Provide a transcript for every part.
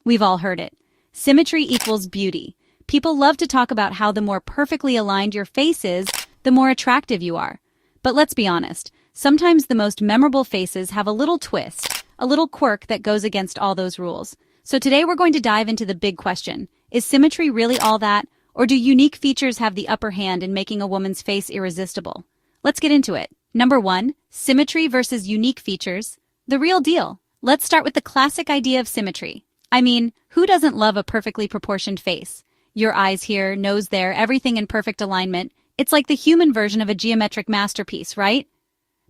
We've all heard it. Symmetry equals beauty. People love to talk about how the more perfectly aligned your face is, the more attractive you are. But let's be honest, sometimes the most memorable faces have a little twist, a little quirk that goes against all those rules. So today we're going to dive into the big question. Is symmetry really all that, or do unique features have the upper hand in making a woman's face irresistible? Let's get into it. Number 1, symmetry versus unique features. The real deal. Let's start with the classic idea of symmetry. I mean, who doesn't love a perfectly proportioned face? Your eyes here, nose there, everything in perfect alignment. It's like the human version of a geometric masterpiece, right?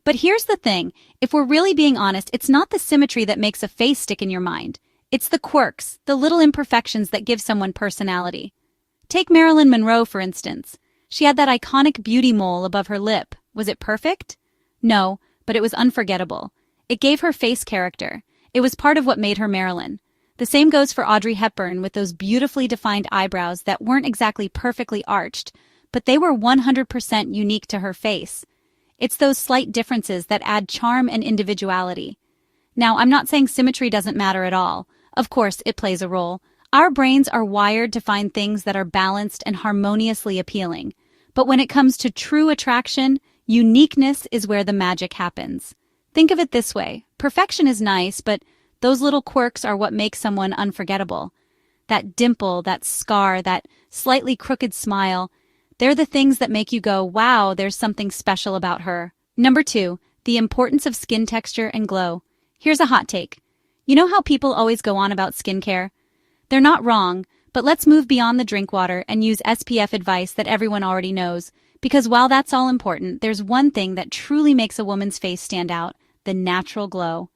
But here's the thing. If we're really being honest, it's not the symmetry that makes a face stick in your mind. It's the quirks, the little imperfections that give someone personality. Take Marilyn Monroe, for instance. She had that iconic beauty mole above her lip. Was it perfect? No, but it was unforgettable. It gave her face character. It was part of what made her Marilyn. The same goes for Audrey Hepburn with those beautifully defined eyebrows that weren't exactly perfectly arched, but they were 100% unique to her face. It's those slight differences that add charm and individuality. Now, I'm not saying symmetry doesn't matter at all. Of course, it plays a role. Our brains are wired to find things that are balanced and harmoniously appealing. But when it comes to true attraction, uniqueness is where the magic happens. Think of it this way. Perfection is nice, but those little quirks are what make someone unforgettable. That dimple, that scar, that slightly crooked smile, they're the things that make you go, wow, there's something special about her. Number 2, the importance of skin texture and glow. Here's a hot take. You know how people always go on about skincare? They're not wrong, but let's move beyond the drink water and use SPF advice that everyone already knows. Because while that's all important, there's one thing that truly makes a woman's face stand out, the natural glow.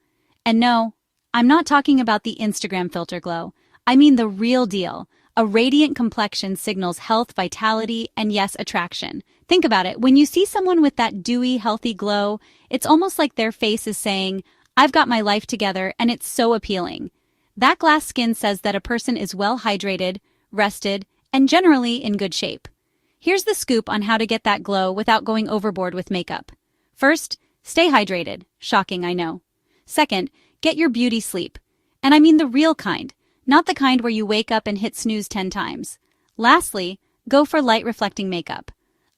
And no, I'm not talking about the Instagram filter glow. I mean the real deal. A radiant complexion signals health, vitality, and yes, attraction. Think about it. When you see someone with that dewy, healthy glow, it's almost like their face is saying, I've got my life together, and it's so appealing. That glass skin says that a person is well hydrated, rested, and generally in good shape. Here's the scoop on how to get that glow without going overboard with makeup. First, stay hydrated. Shocking, I know. Second, get your beauty sleep. And I mean the real kind, not the kind where you wake up and hit snooze 10 times. Lastly, go for light reflecting makeup.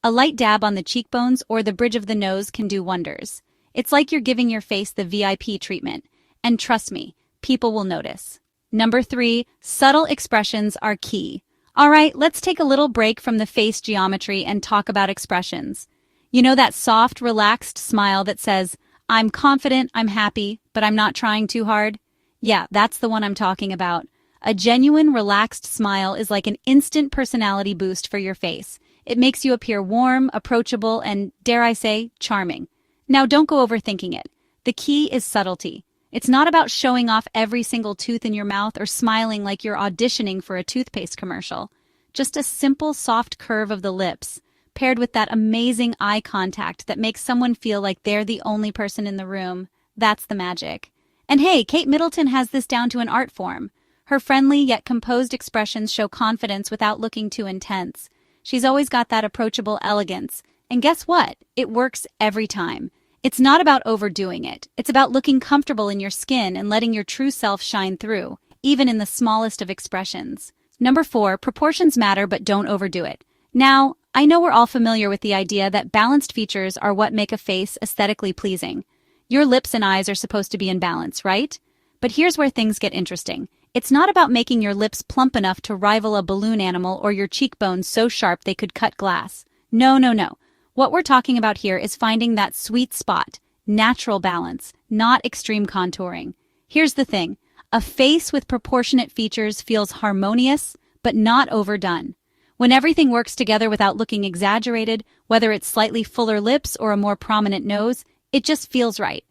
A light dab on the cheekbones or the bridge of the nose can do wonders. It's like you're giving your face the VIP treatment. And trust me, people will notice. Number 3, subtle expressions are key. All right, let's take a little break from the face geometry and talk about expressions. You know that soft, relaxed smile that says, I'm confident, I'm happy, but I'm not trying too hard? Yeah, that's the one I'm talking about. A genuine, relaxed smile is like an instant personality boost for your face. It makes you appear warm, approachable, and, dare I say, charming. Now, don't go overthinking it. The key is subtlety. It's not about showing off every single tooth in your mouth or smiling like you're auditioning for a toothpaste commercial. Just a simple, soft curve of the lips, paired with that amazing eye contact that makes someone feel like they're the only person in the room. That's the magic. And hey, Kate Middleton has this down to an art form. Her friendly yet composed expressions show confidence without looking too intense. She's always got that approachable elegance. And guess what? It works every time. It's not about overdoing it. It's about looking comfortable in your skin and letting your true self shine through, even in the smallest of expressions. Number 4, proportions matter, but don't overdo it. Now, I know we're all familiar with the idea that balanced features are what make a face aesthetically pleasing. Your lips and eyes are supposed to be in balance, right? But here's where things get interesting. It's not about making your lips plump enough to rival a balloon animal or your cheekbones so sharp they could cut glass. No, no, no. What we're talking about here is finding that sweet spot, natural balance, not extreme contouring. Here's the thing. A face with proportionate features feels harmonious, but not overdone. When everything works together without looking exaggerated, whether it's slightly fuller lips or a more prominent nose, it just feels right.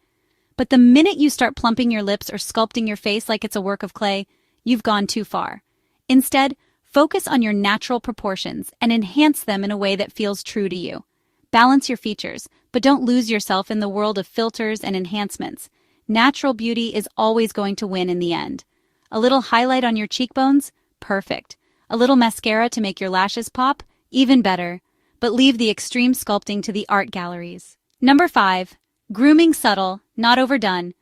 But the minute you start plumping your lips or sculpting your face like it's a work of clay, you've gone too far. Instead, focus on your natural proportions and enhance them in a way that feels true to you. Balance your features, but don't lose yourself in the world of filters and enhancements. Natural beauty is always going to win in the end. A little highlight on your cheekbones? Perfect. A little mascara to make your lashes pop? Even better. But leave the extreme sculpting to the art galleries. Number 5. Grooming subtle, not overdone.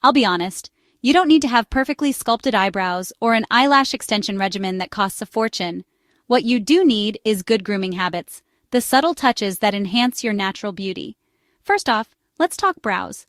I'll be honest, You don't need to have perfectly sculpted eyebrows or an eyelash extension regimen that costs a fortune. What you do need is good grooming habits, the subtle touches that enhance your natural beauty. First off, let's talk brows.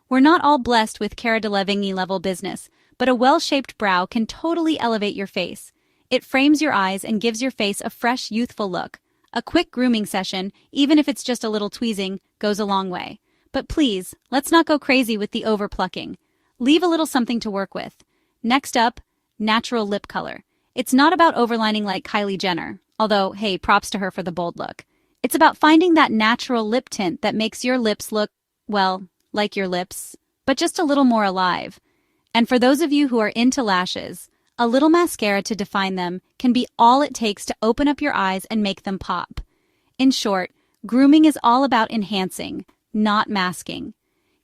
We're not all blessed with Cara Delevingne level business, but a well-shaped brow can totally elevate your face. It frames your eyes and gives your face a fresh, youthful look. A quick grooming session, even if it's just a little tweezing, goes a long way. But please, let's not go crazy with the over-plucking. Leave a little something to work with. Next up, natural lip color. It's not about overlining like Kylie Jenner, although, hey, props to her for the bold look. It's about finding that natural lip tint that makes your lips look, well, like your lips, but just a little more alive. And for those of you who are into lashes, a little mascara to define them can be all it takes to open up your eyes and make them pop. In short, grooming is all about enhancing, not masking.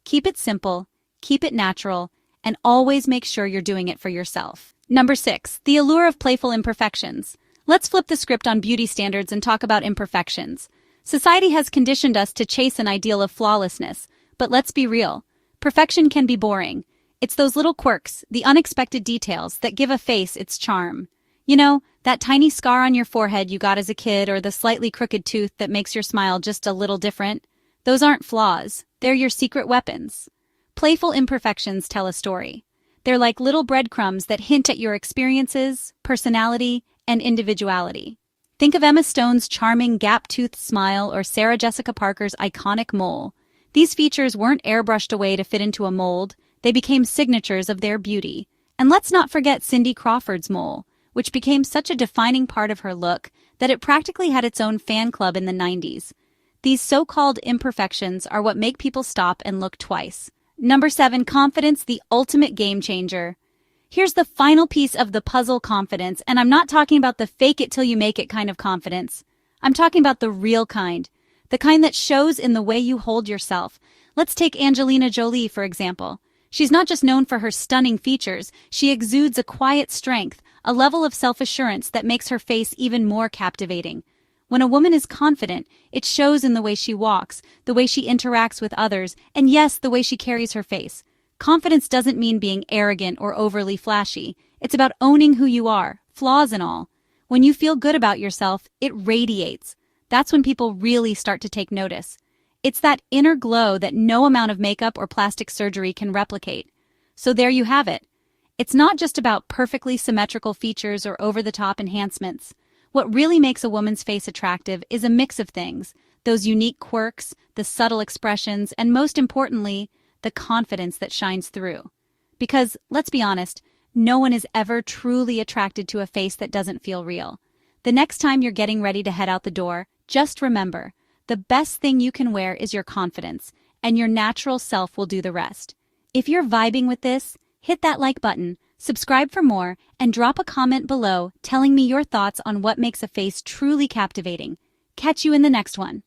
Keep it simple, keep it natural, and always make sure you're doing it for yourself. Number 6, the allure of playful imperfections. Let's flip the script on beauty standards and talk about imperfections. Society has conditioned us to chase an ideal of flawlessness, but let's be real. Perfection can be boring. It's those little quirks, the unexpected details, that give a face its charm. You know, that tiny scar on your forehead you got as a kid or the slightly crooked tooth that makes your smile just a little different. Those aren't flaws. They're your secret weapons. Playful imperfections tell a story. They're like little breadcrumbs that hint at your experiences, personality, and individuality. Think of Emma Stone's charming gap-toothed smile or Sarah Jessica Parker's iconic mole. These features weren't airbrushed away to fit into a mold. They became signatures of their beauty. And let's not forget Cindy Crawford's mole, which became such a defining part of her look that it practically had its own fan club in the 90s. These so-called imperfections are what make people stop and look twice. Number 7, confidence, the ultimate game changer. Here's the final piece of the puzzle: confidence, and I'm not talking about the fake it till you make it kind of confidence. I'm talking about the real kind, the kind that shows in the way you hold yourself. Let's take Angelina Jolie, for example. She's not just known for her stunning features, she exudes a quiet strength, a level of self-assurance that makes her face even more captivating. When a woman is confident, it shows in the way she walks, the way she interacts with others, and yes, the way she carries her face. Confidence doesn't mean being arrogant or overly flashy. It's about owning who you are, flaws and all. When you feel good about yourself, it radiates. That's when people really start to take notice. It's that inner glow that no amount of makeup or plastic surgery can replicate. So there you have it. It's not just about perfectly symmetrical features or over-the-top enhancements. What really makes a woman's face attractive is a mix of things: those unique quirks, the subtle expressions, and most importantly, the confidence that shines through. Because, let's be honest, no one is ever truly attracted to a face that doesn't feel real. The next time you're getting ready to head out the door, just remember, the best thing you can wear is your confidence, and your natural self will do the rest. If you're vibing with this, hit that like button, subscribe for more, and drop a comment below telling me your thoughts on what makes a face truly captivating. Catch you in the next one.